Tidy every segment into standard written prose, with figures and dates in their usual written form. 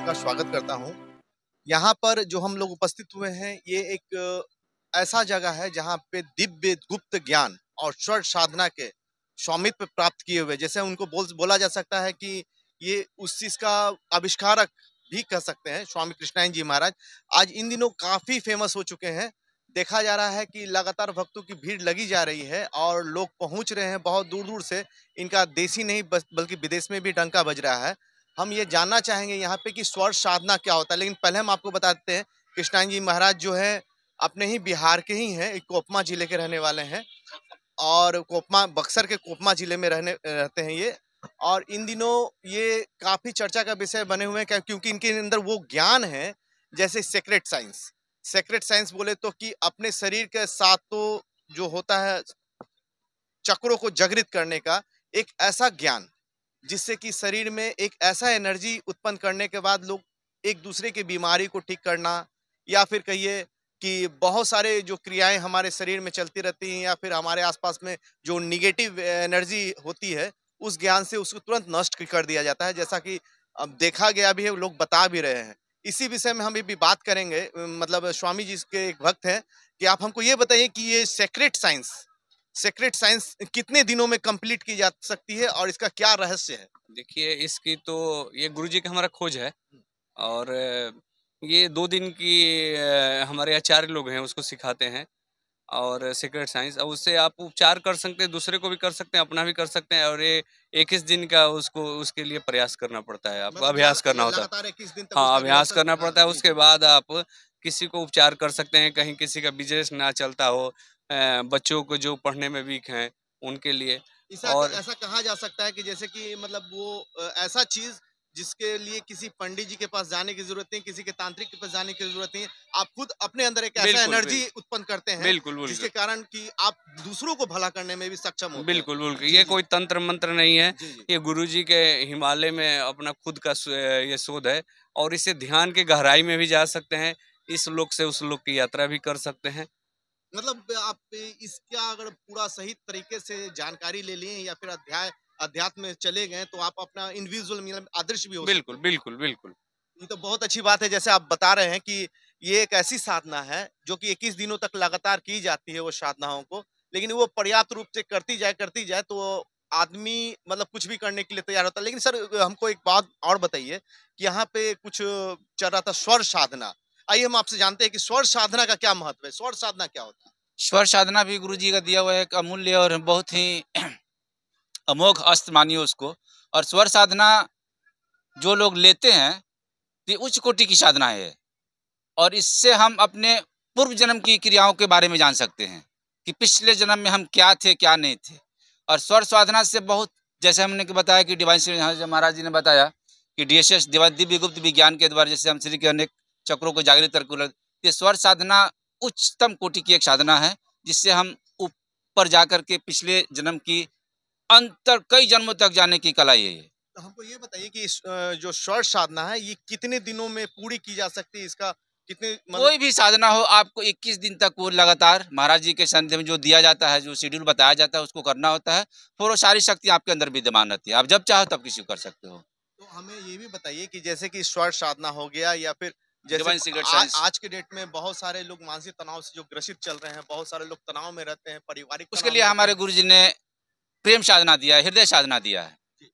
आपका स्वागत करता हूँ। यहाँ पर जो हम लोग उपस्थित हुए हैं, ये एक ऐसा जगह है जहाँ पे दिव्य गुप्त ज्ञान और स्वर साधना के स्वामित्व प्राप्त किए हुए, जैसे उनको बोला जा सकता है कि ये उस चीज़ का आविष्कारक भी कह सकते हैं, स्वामी कृष्णानंद जी महाराज। आज इन दिनों काफ़ी फेमस हो चुके हैं। देखा जा रहा है कि लगातार भक्तों की भीड़ लगी जा रही है और लोग पहुँच रहे हैं बहुत दूर-दूर से। इनका देश ही नहीं बल्कि विदेश में भी डंका बज रहा है। हम ये जानना चाहेंगे यहाँ पे कि स्वर साधना क्या होता है, लेकिन पहले हम आपको बता देते हैं, कृष्णानंद जी महाराज जो है अपने ही बिहार के ही हैं, एक कोपमा जिले के रहने वाले हैं और कोपमा बक्सर के कोपमा जिले में रहते हैं ये। और इन दिनों ये काफी चर्चा का विषय बने हुए हैं क्योंकि इनके अंदर वो ज्ञान है, जैसे सेक्रेट साइंस बोले तो कि अपने शरीर के सातों जो होता है चक्रों को जागृत करने का एक ऐसा ज्ञान, जिससे कि शरीर में एक ऐसा एनर्जी उत्पन्न करने के बाद लोग एक दूसरे की बीमारी को ठीक करना, या फिर कहिए कि बहुत सारे जो क्रियाएं हमारे शरीर में चलती रहती हैं या फिर हमारे आसपास में जो निगेटिव एनर्जी होती है, उस ज्ञान से उसको तुरंत नष्ट कर दिया जाता है, जैसा कि अब देखा गया भी है, लोग बता भी रहे हैं। इसी विषय में हम भी बात करेंगे। मतलब स्वामी जी के एक भक्त हैं, कि आप हमको ये बताइए कि ये सेक्रेट साइंस कितने दिनों में कंप्लीट की जा सकती है और इसका क्या रहस्य है? देखिए, इसकी तो ये गुरुजी का हमारा खोज है और ये 2 दिन की हमारे आचार्य लोग हैं उसको सिखाते हैं और सीक्रेट साइंस और उससे आप उपचार कर सकते हैं, दूसरे को भी कर सकते हैं, अपना भी कर सकते हैं और ये 21 दिन का उसको उसके लिए प्रयास करना पड़ता है, आपको मतलब अभ्यास करना होता है। लगातार 21 दिन तक हाँ, उसका अभ्यास रिहर्सल। करना हाँ, पड़ता है, जी, उसके जी। बाद आप किसी को उपचार कर सकते हैं, कहीं किसी का बिज़नेस ना चलता हो, बच्चों को जो पढ़ने में वीक हैं, उनके लिए और ऐसा कहा जा सकता है कि जैसे कि मतलब वो ऐसा चीज जिसके लिए किसी पंडित जी के पास जाने की जरूरत नहीं, किसी के तांत्रिक के पास जाने की जरूरत नहीं है। आप खुद अपने अंदर एक ऐसा बिल्कुल, एनर्जी उत्पन्न करते हैं, बिल्कुल, जिसके बिल्कुल। कारण कि आप दूसरों को भला करने में भी सक्षम होते हैं। बिल्कुल, बिल्कुल। जी, ये जी। कोई तंत्र मंत्र नहीं है, जी, जी। ये गुरुजी के हिमालय में अपना खुद का ये शोध है और इससे ध्यान के गहराई में भी जा सकते हैं, इस लोक से उस लोक की यात्रा भी कर सकते हैं। मतलब आप इसका अगर पूरा सही तरीके से जानकारी ले लिए या फिर अध्यात्म में चले गए, तो आप अपना इंडिविजुअल मतलब आदर्श भी हो सकते बिल्कुल, हैं। बिल्कुल, बिल्कुल। ये तो बहुत अच्छी बात है, जैसे आप बता रहे हैं कि ये एक ऐसी साधना है जो कि 21 दिनों तक लगातार की जाती है वो साधनाओं को, लेकिन वो पर्याप्त रूप से करती जाए तो आदमी मतलब कुछ भी करने के लिए तैयार होता है। लेकिन सर हमको एक बात और बताइए कि यहाँ पे कुछ चल रहा था स्वर साधना। आइए हम आपसे जानते हैं कि स्वर साधना का क्या महत्व है? स्वर साधना क्या होता है? स्वर साधना भी गुरुजी का दिया हुआ है एक अमूल्य और बहुत ही अमोघ अस्त्र मानिए उसको। और स्वर साधना जो लोग लेते हैं तो ये उच्च कोटि की साधना है और इससे हम अपने पूर्व जन्म की क्रियाओं के बारे में जान सकते हैं कि पिछले जन्म में हम क्या थे क्या नहीं थे। और स्वर साधना से बहुत, जैसे हमने बताया कि डिवाइन श्री महाराज जी ने बताया कि डीएसएस दिव्य गुप्त विज्ञान के द्वारा जैसे हम शरीर के अनेक चक्रों को जागृत करके, ये स्वर साधना उच्चतम कोटि की एक साधना है जिससे हम ऊपर जाकर के पिछले जन्म की अंतर कई जन्मों तक जाने की कला ये है। तो हमको ये बताइए कि जो स्वर साधना है ये कितने दिनों में पूरी की जा सकती है? इसका कितने मतलब कोई भी साधना हो, आपको 21 दिन तक वो लगातार महाराज जी के सानिध्य में जो दिया जाता है, जो शेड्यूल बताया जाता है उसको करना होता है। फिर वो सारी शक्ति आपके अंदर विद्यमान रहती है, आप जब चाहो तब किसी को कर सकते हो। तो हमें ये भी बताइए कि जैसे कि स्वर साधना हो गया या फिर जैसे डिवाइन सीक्रेट साइंस, आज के डेट में बहुत सारे लोग मानसिक तनाव से जो ग्रसित चल रहे हैं, बहुत सारे लोग तनाव में रहते हैं, पारिवारिक उसके तनाव लिए में रहते हमारे हैं। गुरु जी ने प्रेम साधना दिया है, हृदय साधना दिया है। जी।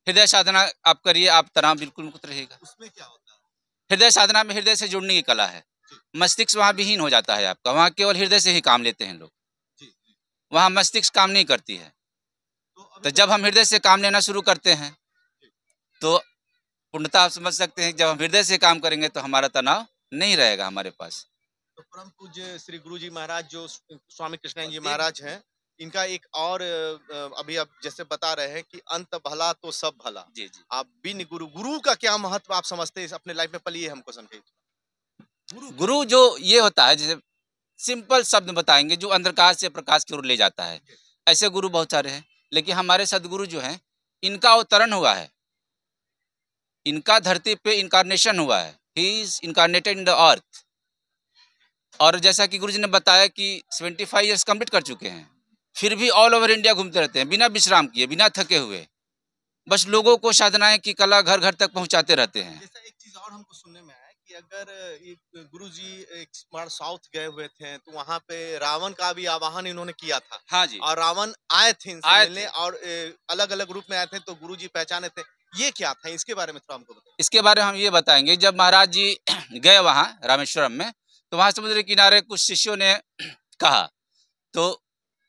हृदय साधना आप करिए, आप तनाव बिल्कुल मुक्त रहेगा। उसमें क्या होता है? हृदय साधना में हृदय से जुड़ने की कला है। जी, मस्तिष्क वहाँ विहीन हो जाता है आपका, वहाँ केवल हृदय से ही काम लेते हैं लोग, जी, जी। वहाँ मस्तिष्क काम नहीं करती है। तो अभी तो जैसे जब हम हृदय से काम लेना शुरू करते हैं जी, तो पूर्णतः आप समझ सकते हैं कि जब हम हृदय से काम करेंगे तो हमारा तनाव नहीं रहेगा हमारे पास। तो परम पूज्य श्री गुरु जी महाराज जो स्वामी कृष्णानंद जी एक महाराज हैं, इनका एक और अभी आप जैसे बता रहे हैं कि अंत भला तो सब भला। जी, जी। आप बिन गुरु का क्या महत्व आप समझते हैं अपने लाइफ में? पलिए हमको समझाइए। गुरु क्या गुरु होता जो ये होता है, जैसे सिंपल शब्द बताएँगे जो अंधकार से प्रकाश की ओर ले जाता है। है? ऐसे गुरु बहुत सारे हैं, लेकिन हमारे सद्गुरु जो हैं, इनका अवतरण हुआ है। इनका धरती पे इन्कार्नेशन हुआ है। He is incarnated in the earth. और जैसा कि गुरुजी ने बताया कि 75 इयर्स कंप्लीट कर चुके हैं। फिर भी ऑल ओवर इंडिया घूमते रहते हैं, बिना विश्राम किए, बिना थके हुए। बस लोगों को साधनाएँ की कला घर-घर तक पहुँचाते रहते हैं। जैसा एक चीज चीज और हमको सुनने में आया कि अगर एक गुरुजी एक बार साउथ गए हुए थे तो वहां पे रावण का भी आवाहन इन्होंने किया था हाँ जी, और रावण आए थे इनसे आए मिलने थे। और अलग अलग रूप में आए थे तो गुरुजी पहचाने थे। ये क्या था, इसके बारे में थोड़ा हमको बताइए। इसके बारे में हम ये बताएँगे, जब महाराज जी गए वहाँ रामेश्वरम में, तो वहाँ समुद्र के किनारे कुछ शिष्यों ने कहा, तो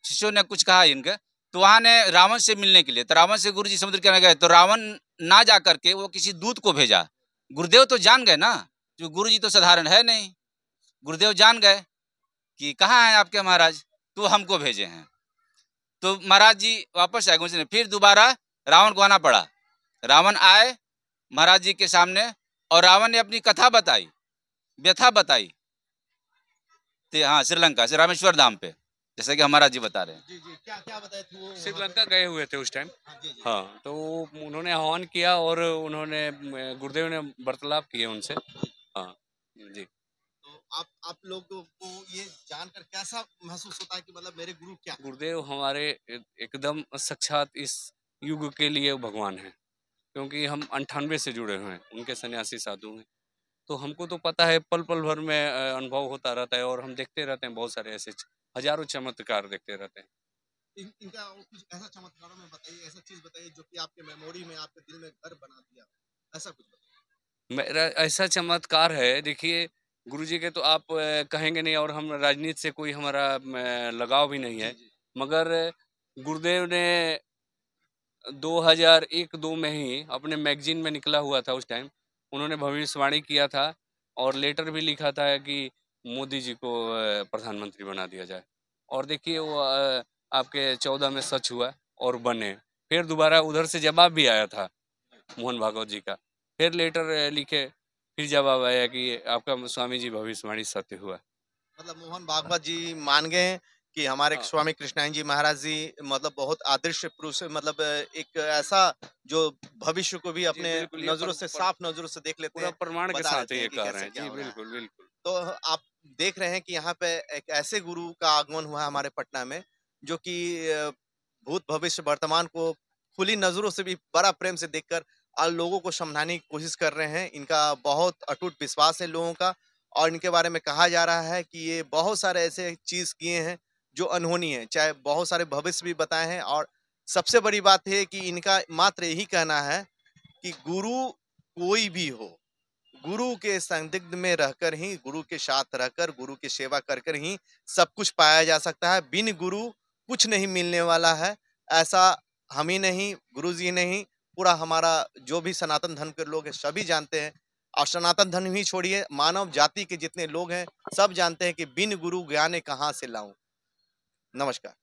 शिष्यों ने कुछ कहा इनके, तो वहाँ ने रावण से मिलने के लिए, तो रावण से गुरुजी समुद्र के किनारे गए, तो रावण ना जा करके वो किसी दूत को भेजा। गुरुदेव तो जान गए ना, जो गुरुजी तो साधारण है नहीं। गुरुदेव जान गए कि कहाँ हैं आपके महाराज, तो हमको भेजे हैं। तो महाराज जी वापस आए गुरुजी ने, फिर दोबारा रावण को आना पड़ा। रावण आए महाराज जी के सामने और रावण ने अपनी कथा बताई, व्यथा बताई। तो हाँ, श्रीलंका से रामेश्वर धाम पे, जैसे कि हमारा जी बता रहे हैं। जी जी, क्या क्या बताए थे वो वहाँ पे? श्रीलंका गए हुए थे उस टाइम। हाँ जी जी। हाँ, तो उन्होंने आह्वान किया और उन्होंने गुरुदेव ने वार्तालाप किए उनसे। हाँ जी। तो आप लोगों को ये जानकर कैसा महसूस होता है कि मतलब मेरे गुरु क्या? गुरुदेव हमारे एकदम साक्षात इस युग के लिए भगवान हैं, क्योंकि हम 98 से जुड़े हुए हैं, उनके सन्यासी साधु हैं। तो हमको तो पता है पल पल भर में अनुभव होता रहता है और हम देखते रहते हैं बहुत सारे ऐसे हजारों चमत्कार देखते रहते हैं। इनका और कुछ ऐसा चमत्कारों में बताइए, ऐसा चीज बताइए जो कि आपके मेमोरी में, आपके दिल में घर बना दिया, ऐसा कुछ बताइए। मेरा ऐसा चमत्कार है, देखिए गुरुजी के तो आप कहेंगे नहीं और हम राजनीति से कोई हमारा लगाव भी नहीं जी है, जी। मगर गुरुदेव ने 2001-2 में ही अपने मैगजीन में निकला हुआ था उस टाइम, उन्होंने भविष्यवाणी किया था और लेटर भी लिखा था कि मोदी जी को प्रधानमंत्री बना दिया जाए। और देखिए वो आपके 14 में सच हुआ और बने। फिर दोबारा उधर से जवाब भी आया था मोहन भागवत जी का। फिर लेटर लिखे, फिर जवाब आया कि आपका स्वामी जी भविष्यवाणी सत्य हुआ। मतलब मोहन भागवत जी मान गए हैं कि हमारे हाँ, स्वामी कृष्णानंद जी महाराज जी मतलब बहुत आदर्श पुरुष, मतलब एक ऐसा जो भविष्य को भी जी अपने बिल्कुल, ये नजरों से, साफ नजरों से देख लेते पूरा हैं, प्रमाण के बता साथ देते ये हैं कि कह रहे कैसे हैं। क्या जी हो रहा है। बिल्कुल, बिल्कुल। तो आप देख रहे हैं कि यहाँ पे एक ऐसे गुरु का आगमन हुआ है हमारे पटना में जो कि भूत भविष्य वर्तमान को खुली नजरों से भी बड़ा प्रेम से देखकर और लोगों को समझाने की कोशिश कर रहे हैं। इनका बहुत अटूट विश्वास है लोगों का और इनके बारे में कहा जा रहा है कि ये बहुत सारे ऐसे चीज किए हैं जो अनहोनी है, चाहे बहुत सारे भविष्य भी बताए हैं। और सबसे बड़ी बात है कि इनका मात्र यही कहना है कि गुरु कोई भी हो, गुरु के संदिग्ध में रहकर ही, गुरु के साथ रहकर, गुरु की सेवा कर कर ही सब कुछ पाया जा सकता है। बिन गुरु कुछ नहीं मिलने वाला है। ऐसा हम ही नहीं, गुरु जी नहीं, पूरा हमारा जो भी सनातन धर्म के लोग हैं सभी जानते हैं। और सनातन धर्म ही छोड़िए, मानव जाति के जितने लोग हैं सब जानते हैं कि बिन गुरु ज्ञान कहाँ से लाऊं। नमस्कार।